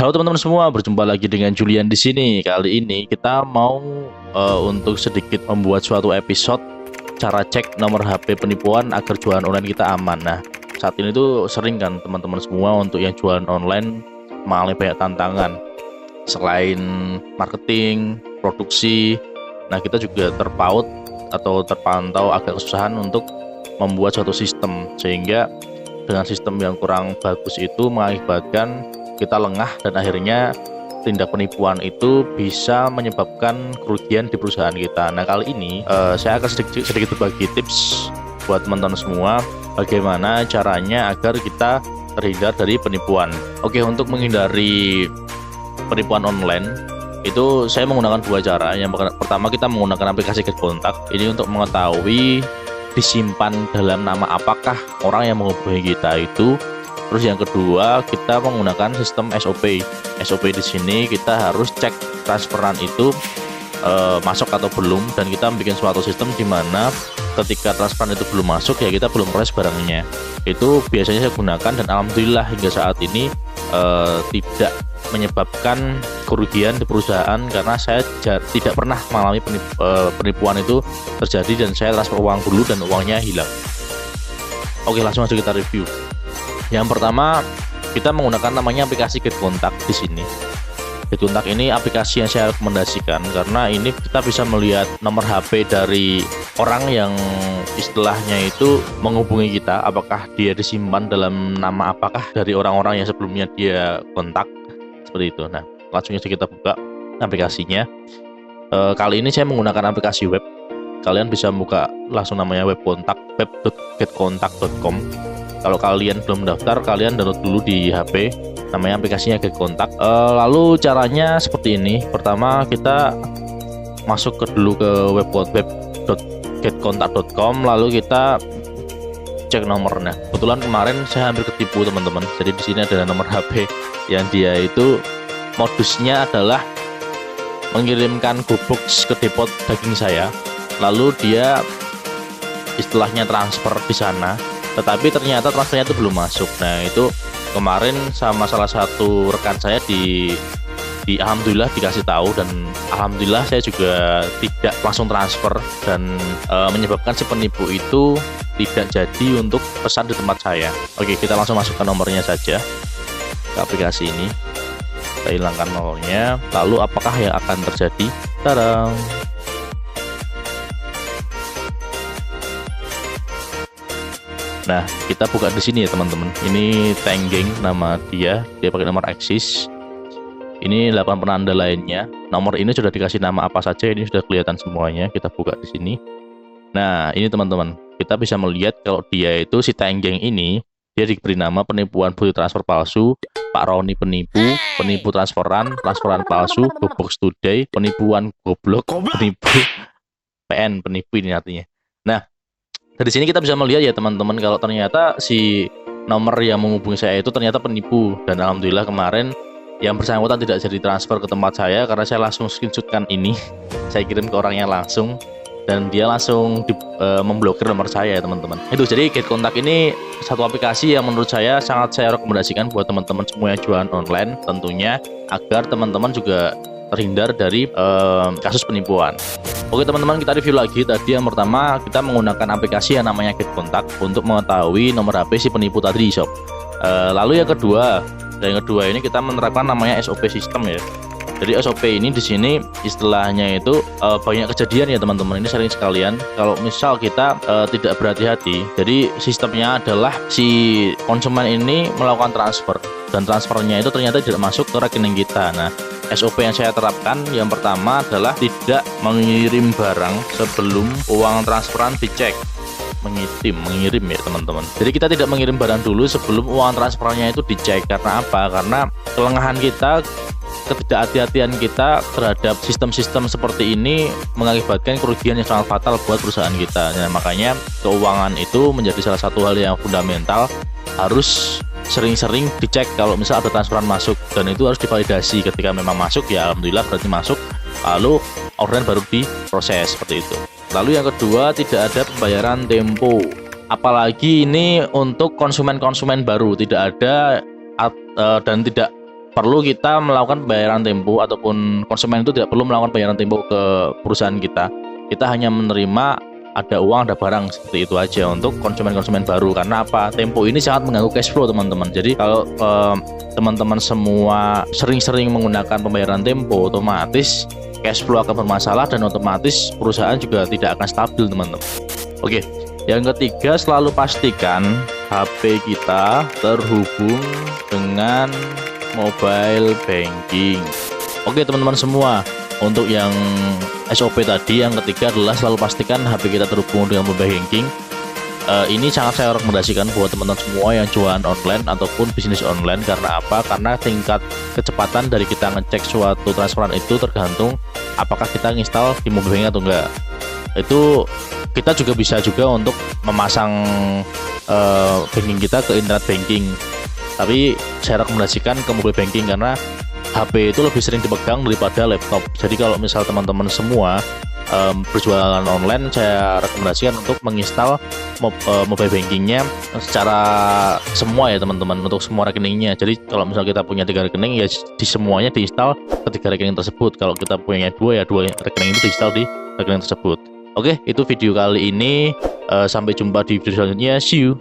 Halo teman-teman semua, berjumpa lagi dengan Julian di sini. Kali ini kita mau untuk sedikit membuat suatu episode cara cek nomor HP penipuan agar jualan online kita aman. Nah, saat ini tuh sering kan teman-teman semua untuk yang jualan online mengalami banyak tantangan. Selain marketing, produksi, nah kita juga terpaut atau terpantau agak kesusahan untuk membuat suatu sistem, sehingga dengan sistem yang kurang bagus itu mengakibatkan kita lengah dan akhirnya tindak penipuan itu bisa menyebabkan kerugian di perusahaan kita. Nah, kali ini saya akan sedikit berbagi tips buat teman-teman semua bagaimana caranya agar kita terhindar dari penipuan. Oke, untuk menghindari penipuan online itu saya menggunakan dua cara. Yang pertama, kita menggunakan aplikasi Get Kontak ini untuk mengetahui disimpan dalam nama apakah orang yang menghubungi kita itu. Terus yang kedua, kita menggunakan sistem SOP. SOP di sini kita harus cek transferan itu masuk atau belum, dan kita bikin suatu sistem di mana ketika transferan itu belum masuk ya kita belum proses barangnya. Itu biasanya saya gunakan dan alhamdulillah hingga saat ini tidak menyebabkan kerugian di perusahaan, karena saya tidak pernah mengalami penipuan itu terjadi dan saya transfer uang dulu dan uangnya hilang. Oke, langsung aja kita review. Yang pertama, kita menggunakan namanya aplikasi Get Kontak di sini. Get Kontak ini aplikasi yang saya rekomendasikan karena ini kita bisa melihat nomor HP dari orang yang istilahnya itu menghubungi kita, apakah dia disimpan dalam nama apakah dari orang-orang yang sebelumnya dia kontak, seperti itu. Nah, langsung saja kita buka aplikasinya. Kali ini saya menggunakan aplikasi web. Kalian bisa buka langsung namanya web kontak, web.getkontak.com. Kalau kalian belum daftar, kalian download dulu di HP, namanya aplikasinya Get Kontak. Lalu caranya seperti ini. Pertama, kita masuk dulu ke web.getkontak.com, lalu kita cek nomornya. Kebetulan kemarin saya hampir ketipu teman-teman. Jadi di sini ada nomor HP yang dia itu modusnya adalah mengirimkan GoBox ke depot daging saya, lalu dia istilahnya transfer di sana, tetapi ternyata transfernya itu belum masuk. Nah, itu kemarin sama salah satu rekan saya di alhamdulillah dikasih tahu, dan alhamdulillah saya juga tidak langsung transfer dan menyebabkan si penipu itu tidak jadi untuk pesan di tempat saya. Oke, kita langsung masukkan nomornya saja ke aplikasi ini. Kita hilangkan nomornya. Lalu apakah yang akan terjadi? Tadang! Nah, kita buka di sini ya teman-teman. Ini Tenggeng nama dia pakai nomor eksis. Ini 8 penanda lainnya. Nomor ini sudah dikasih nama apa saja, ini sudah kelihatan semuanya. Kita buka di sini. Nah, ini teman-teman, kita bisa melihat kalau dia itu si Tenggeng ini, dia diberi nama penipuan bukti transfer palsu, Pak Roni penipu transferan palsu, GoBox Today, penipuan goblok, penipu PN, penipu ini artinya. Nah, dari sini kita bisa melihat ya teman-teman, kalau ternyata si nomor yang menghubungi saya itu ternyata penipu, dan alhamdulillah kemarin yang bersangkutan tidak jadi transfer ke tempat saya karena saya langsung screenshotkan ini, saya kirim ke orangnya langsung, dan dia langsung memblokir nomor saya ya teman-teman. Itu jadi Get Kontak ini satu aplikasi yang menurut saya sangat saya rekomendasikan buat teman-teman semua yang jualan online, tentunya agar teman-teman juga terhindar dari kasus penipuan. Oke teman-teman, kita review lagi. Tadi yang pertama, kita menggunakan aplikasi yang namanya Get Kontak untuk mengetahui nomor HP si penipu tadi di shop. Lalu yang kedua ini kita menerapkan namanya SOP system ya. Jadi SOP ini di sini istilahnya itu banyak kejadian ya teman-teman. Ini sering sekalian kalau misal kita tidak berhati-hati. Jadi sistemnya adalah si konsumen ini melakukan transfer, dan transfernya itu ternyata tidak masuk ke rekening kita. Nah, SOP yang saya terapkan yang pertama adalah tidak mengirim barang sebelum uang transferan dicek. Mengirim ya teman-teman. Jadi kita tidak mengirim barang dulu sebelum uang transferannya itu dicek. Karena apa? Karena kelengahan kita, ketidakhati-hatian kita terhadap sistem-sistem seperti ini mengakibatkan kerugian yang sangat fatal buat perusahaan kita. Nah, makanya keuangan itu menjadi salah satu hal yang fundamental, harus sering-sering dicek kalau misal ada transferan masuk, dan itu harus divalidasi. Ketika memang masuk ya alhamdulillah berarti masuk, lalu orderan baru diproses, seperti itu. Lalu yang kedua, tidak ada pembayaran tempo, apalagi ini untuk konsumen-konsumen baru, tidak ada dan tidak perlu kita melakukan pembayaran tempo, ataupun konsumen itu tidak perlu melakukan pembayaran tempo ke perusahaan kita. Kita hanya menerima ada uang, ada barang, seperti itu aja untuk konsumen-konsumen baru. Karena apa? Tempo ini sangat mengganggu cash flow teman-teman. Jadi kalau teman-teman semua sering-sering menggunakan pembayaran tempo, otomatis cash flow akan bermasalah dan otomatis perusahaan juga tidak akan stabil teman-teman. Oke, yang ketiga, selalu pastikan HP kita terhubung dengan mobile banking. Oke teman-teman semua, untuk yang SOP tadi, yang ketiga adalah selalu pastikan HP kita terhubung dengan mobile banking. Ini sangat saya rekomendasikan buat teman-teman semua yang jualan online ataupun bisnis online. Karena apa? Karena tingkat kecepatan dari kita ngecek suatu transferan itu tergantung apakah kita nginstal di mobile banking atau enggak. Itu kita juga bisa juga untuk memasang banking kita ke internet banking, tapi saya rekomendasikan ke mobile banking karena HP itu lebih sering dipegang daripada laptop. Jadi kalau misal teman-teman semua berjualan online, saya rekomendasikan untuk menginstal mobile bankingnya secara semua ya teman-teman, untuk semua rekeningnya. Jadi kalau misal kita punya 3 rekening, ya di semuanya diinstal ke 3 rekening tersebut. Kalau kita punya 2, ya 2 rekening itu diinstal di rekening tersebut. Oke, itu video kali ini. Sampai jumpa di video selanjutnya. See you.